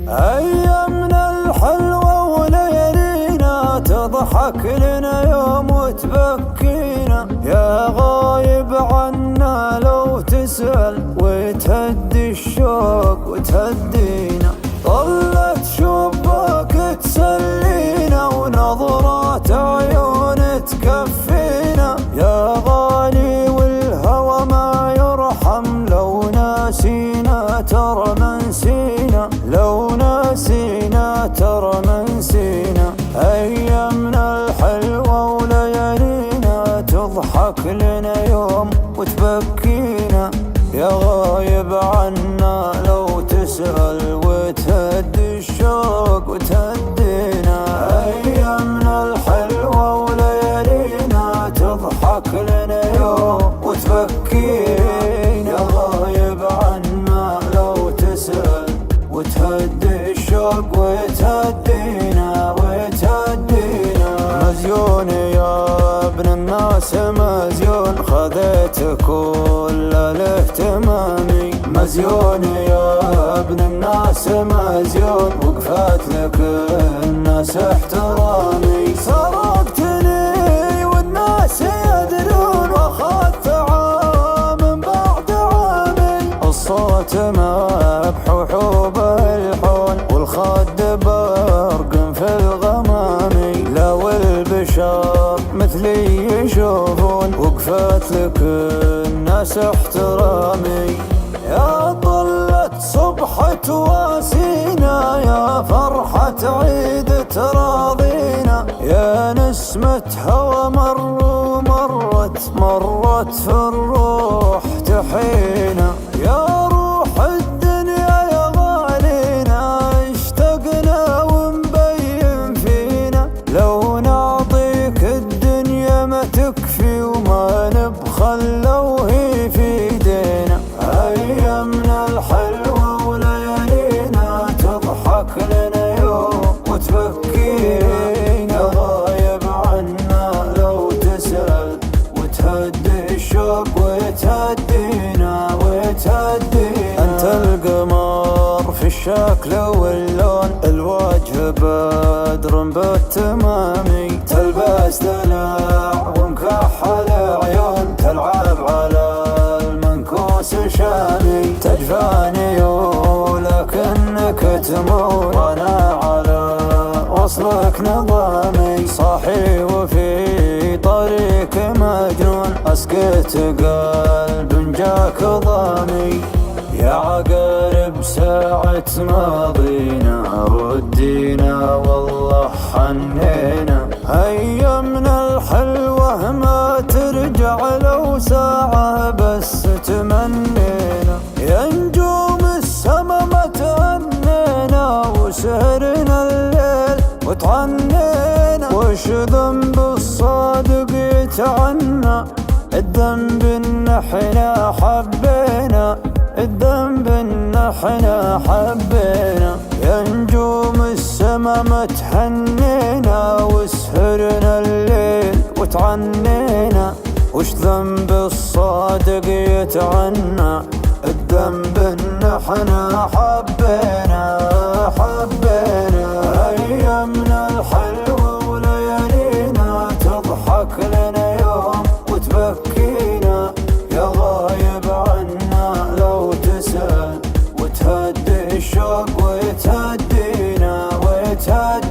أيامنا الحلوة وليالينا تضحك لنا يوم وتبكينا، يا غايب عنا لو تسأل وتهدي الشوق وتهدينا. طلت شباك تسلينا ونظرات عيون تكفينا، يا غالي والهوى ما يرحم لو ناسينا ترى منسينا، لو ناسينا ترى منسينا. أيامنا الحلوة وليالينا تضحك لنا يوم وتبكينا، يا غايب عنا لو تسأل وتهدي الشوق وتهدينا. أيامنا الحلوة وليالينا تضحك لنا يوم وتبكينا، يا غايب عنا لو تسأل وتهدي الشوق وتهدينا وتهدينا. مزيون يا ابن الناس مزيون، خذيت كل الاهتمامي. مزيون يا ابن الناس مزيون، وقفت لك الناس احترامي. سرقتني والناس يدرون واخذت عام بعد عامي، الصوت مبحوح وبالحون والخد برق في الغمامي. لو البشر مثلي يشوفون وقفت لك الناس احترامي. يا طلت صبح تواسينا، يا فرحة عيد تراضينا، يا نسمة هوى مرت في الروح تحينا. يا روح الدنيا يا غالينا اشتقنا ونبين فينا، لو نعطيك الدنيا ما تكفي وما نبخل لو هي في ايدينا. أيامنا الحلوة وليالينا تضحك لنا يوم وتبكينا، غايب عنا لو تسأل وتهدي الشوق وتهدينا وتهدينا. أنت القمر في الشكل واللون، الوجه بدر بالتمامي. تلبس دلع ومكحل عيون، تلعب على المنكوس شامي. تجفاني ولكنك تمور وانا على وصلك نظامي. صاحي وفي طريق مجنون، اسكت قلب جاك ضامي. يا عقارب ساعة ماضينا ردينا والله حنينا. أيامنا الحلوة ما ترجع لو ساعة بس تمنينا، يا نجوم السما ما تهنينا وسهرنا الليل وتعنينا. وش ذنب الصادق يتعنى، الذنب ان احنا حبينا، الذنب ان احنا حبينا. يا نجوم السما ما تهنينا وسهرنا الليل وتعنينا. وش ذنب الصادق يتعنى، الذنب ان احنا حبينا حبينا. أيامنا الحلوة وليالينا تضحك لنا يوم وتبكينا، يا غايب عنا لو تسأل وتهدي الشوق وتهدينا وتهدينا.